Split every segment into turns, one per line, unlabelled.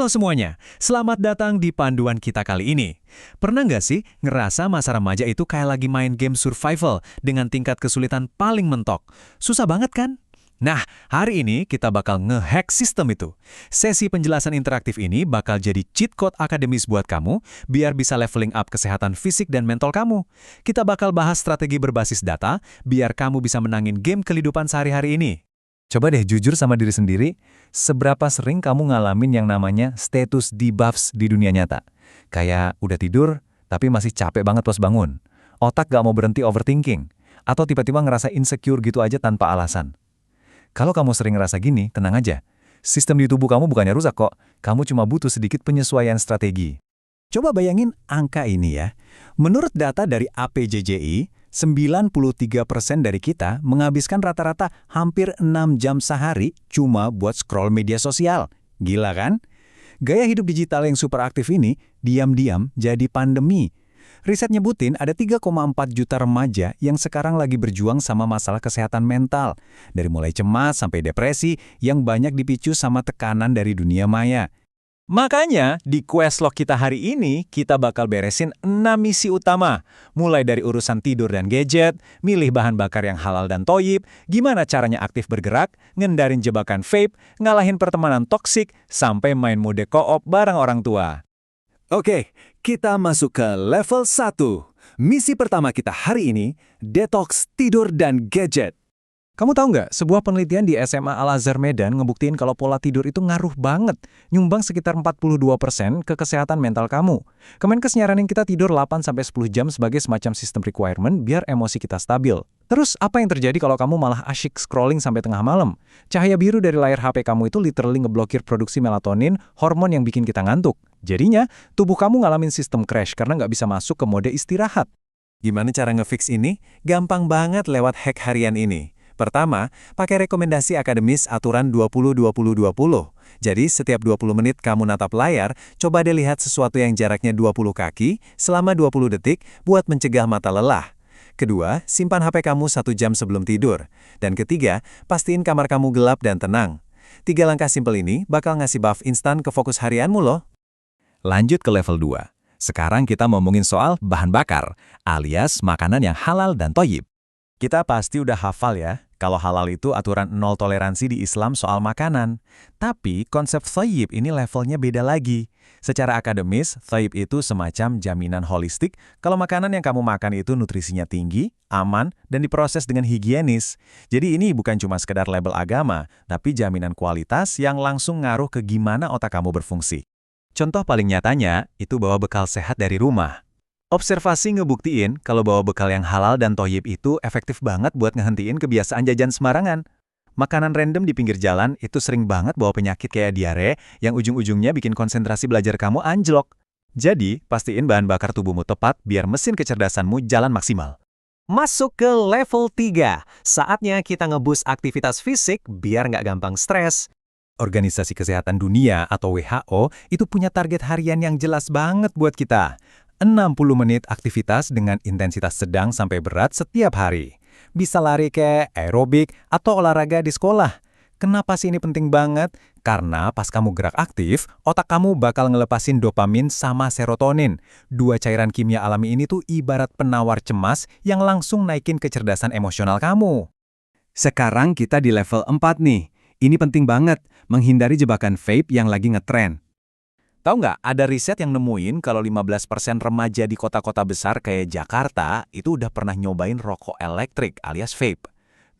Halo semuanya, selamat datang di panduan kita kali ini. Pernah nggak sih ngerasa masa remaja itu kayak lagi main game survival dengan tingkat kesulitan paling mentok? Susah banget kan? Nah, hari ini kita bakal nge-hack sistem itu. Sesi penjelasan interaktif ini bakal jadi cheat code akademis buat kamu, biar bisa leveling up kesehatan fisik dan mental kamu. Kita bakal bahas strategi berbasis data, biar kamu bisa menangin game kehidupan sehari-hari ini. Coba deh jujur sama diri sendiri, seberapa sering kamu ngalamin yang namanya status debuffs di dunia nyata? Kayak udah tidur, tapi masih capek banget pas bangun. Otak gak mau berhenti overthinking. Atau tiba-tiba ngerasa insecure gitu aja tanpa alasan. Kalau kamu sering ngerasa gini, tenang aja. Sistem di tubuh kamu bukannya rusak kok. Kamu cuma butuh sedikit penyesuaian strategi. Coba bayangin angka ini ya. Menurut data dari APJJI, 93% dari kita menghabiskan rata-rata hampir 6 jam sehari cuma buat scroll media sosial. Gila kan? Gaya hidup digital yang super aktif ini diam-diam jadi pandemi. Riset nyebutin ada 3,4 juta remaja yang sekarang lagi berjuang sama masalah kesehatan mental. Dari mulai cemas sampai depresi yang banyak dipicu sama tekanan dari dunia maya. Makanya, di Questlog kita hari ini, kita bakal beresin 6 misi utama. Mulai dari urusan tidur dan gadget, milih bahan bakar yang halal dan toyib, gimana caranya aktif bergerak, ngendarin jebakan vape, ngalahin pertemanan toksik, sampai main mode co-op bareng orang tua. Oke, kita masuk ke level 1. Misi pertama kita hari ini, detox tidur dan gadget. Kamu tahu nggak, sebuah penelitian di SMA Al-Azhar Medan ngebuktiin kalau pola tidur itu ngaruh banget, nyumbang sekitar 42% ke kesehatan mental kamu. Kemenkes nyaranin kita tidur 8-10 jam sebagai semacam sistem requirement biar emosi kita stabil. Terus apa yang terjadi kalau kamu malah asyik scrolling sampai tengah malam? Cahaya biru dari layar HP kamu itu literally ngeblokir produksi melatonin, hormon yang bikin kita ngantuk. Jadinya, tubuh kamu ngalamin sistem crash karena nggak bisa masuk ke mode istirahat. Gimana cara ngefix ini? Gampang banget lewat hack harian ini. Pertama, pakai rekomendasi akademis aturan 20-20-20. Jadi, setiap 20 menit kamu natap layar, coba deh lihat sesuatu yang jaraknya 20 kaki selama 20 detik buat mencegah mata lelah. Kedua, simpan HP kamu 1 jam sebelum tidur. Dan ketiga, pastiin kamar kamu gelap dan tenang. 3 langkah simpel ini bakal ngasih buff instan ke fokus harianmu loh. Lanjut ke level 2. Sekarang kita ngomongin soal bahan bakar, alias makanan yang halal dan toyib. Kita pasti udah hafal ya, kalau halal itu aturan nol toleransi di Islam soal makanan. Tapi konsep thayyib ini levelnya beda lagi. Secara akademis, thayyib itu semacam jaminan holistik kalau makanan yang kamu makan itu nutrisinya tinggi, aman, dan diproses dengan higienis. Jadi ini bukan cuma sekedar label agama, tapi jaminan kualitas yang langsung ngaruh ke gimana otak kamu berfungsi. Contoh paling nyatanya, itu bawa bekal sehat dari rumah. Observasi ngebuktiin kalau bawa bekal yang halal dan toyib itu efektif banget buat ngehentiin kebiasaan jajan sembarangan. Makanan random di pinggir jalan itu sering banget bawa penyakit kayak diare yang ujung-ujungnya bikin konsentrasi belajar kamu anjlok. Jadi, pastiin bahan bakar tubuhmu tepat biar mesin kecerdasanmu jalan maksimal. Masuk ke level 3. Saatnya kita ngeboost aktivitas fisik biar nggak gampang stres. Organisasi Kesehatan Dunia atau WHO itu punya target harian yang jelas banget buat kita. 60 menit aktivitas dengan intensitas sedang sampai berat setiap hari. Bisa lari kayak aerobik atau olahraga di sekolah. Kenapa sih ini penting banget? Karena pas kamu gerak aktif, otak kamu bakal ngelepasin dopamin sama serotonin. 2 cairan kimia alami ini tuh ibarat penawar cemas yang langsung naikin kecerdasan emosional kamu. Sekarang kita di level 4 nih. Ini penting banget, menghindari jebakan vape yang lagi ngetren. Tahu nggak, ada riset yang nemuin kalau 15% remaja di kota-kota besar kayak Jakarta itu udah pernah nyobain rokok elektrik alias vape.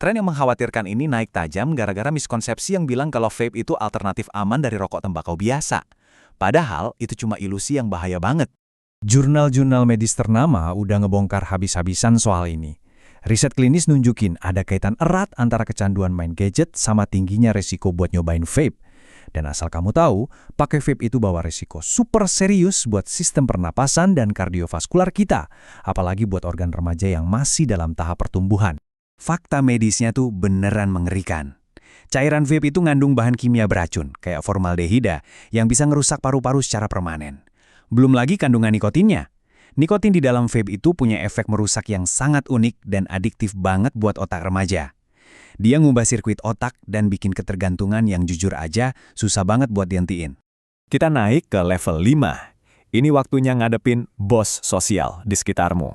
Tren yang mengkhawatirkan ini naik tajam gara-gara miskonsepsi yang bilang kalau vape itu alternatif aman dari rokok tembakau biasa. Padahal itu cuma ilusi yang bahaya banget. Jurnal-jurnal medis ternama udah ngebongkar habis-habisan soal ini. Riset klinis nunjukin ada kaitan erat antara kecanduan main gadget sama tingginya resiko buat nyobain vape. Dan asal kamu tahu, pakai vape itu bawa risiko super serius buat sistem pernapasan dan kardiovaskular kita, apalagi buat organ remaja yang masih dalam tahap pertumbuhan. Fakta medisnya tuh beneran mengerikan. Cairan vape itu ngandung bahan kimia beracun, kayak formaldehida, yang bisa ngerusak paru-paru secara permanen. Belum lagi kandungan nikotinnya. Nikotin di dalam vape itu punya efek merusak yang sangat unik dan adiktif banget buat otak remaja. Dia ngubah sirkuit otak dan bikin ketergantungan yang jujur aja susah banget buat dihentiin.
Kita naik ke level 5. Ini waktunya ngadepin bos sosial di sekitarmu.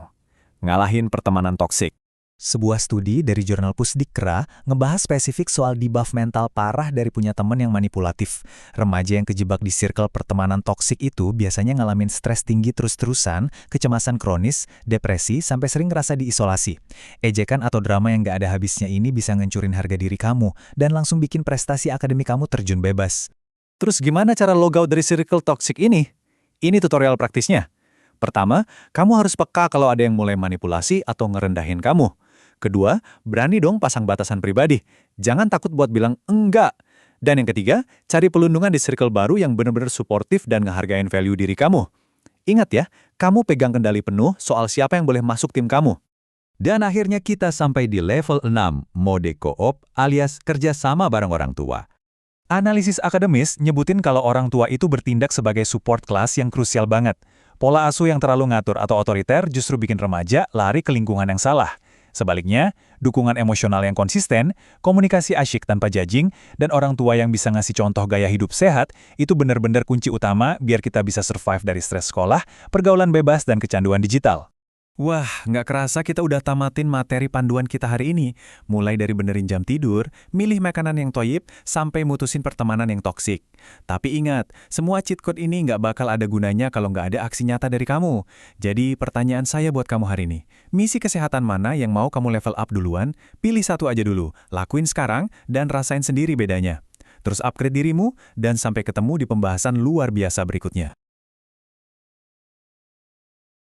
Ngalahin pertemanan toksik.
Sebuah studi dari jurnal Pusdikra ngebahas spesifik soal debuff mental parah dari punya teman yang manipulatif. Remaja yang kejebak di circle pertemanan toksik itu biasanya ngalamin stres tinggi terus-terusan, kecemasan kronis, depresi, sampai sering ngerasa diisolasi. Ejekan atau drama yang gak ada habisnya ini bisa ngancurin harga diri kamu dan langsung bikin prestasi akademik kamu terjun bebas.
Terus gimana cara logout dari circle toksik ini? Ini tutorial praktisnya. Pertama, kamu harus peka kalau ada yang mulai manipulasi atau ngerendahin kamu. Kedua, berani dong pasang batasan pribadi. Jangan takut buat bilang enggak. Dan yang ketiga, cari pelindungan di circle baru yang benar-benar suportif dan ngehargain value diri kamu. Ingat ya, kamu pegang kendali penuh soal siapa yang boleh masuk tim kamu.
Dan akhirnya kita sampai di level 6, mode co-op alias kerja sama bareng orang tua.
Analisis akademis nyebutin kalau orang tua itu bertindak sebagai support kelas yang krusial banget. Pola asuh yang terlalu ngatur atau otoriter justru bikin remaja lari ke lingkungan yang salah. Sebaliknya, dukungan emosional yang konsisten, komunikasi asyik tanpa judging, dan orang tua yang bisa ngasih contoh gaya hidup sehat, itu benar-benar kunci utama biar kita bisa survive dari stres sekolah, pergaulan bebas, dan kecanduan digital.
Wah, nggak kerasa kita udah tamatin materi panduan kita hari ini. Mulai dari benerin jam tidur, milih makanan yang toyib, sampai mutusin pertemanan yang toksik. Tapi ingat, semua cheat code ini nggak bakal ada gunanya kalau nggak ada aksi nyata dari kamu. Jadi pertanyaan saya buat kamu hari ini, misi kesehatan mana yang mau kamu level up duluan? Pilih satu aja dulu, lakuin sekarang, dan rasain sendiri bedanya. Terus upgrade dirimu, dan sampai ketemu di pembahasan luar biasa berikutnya.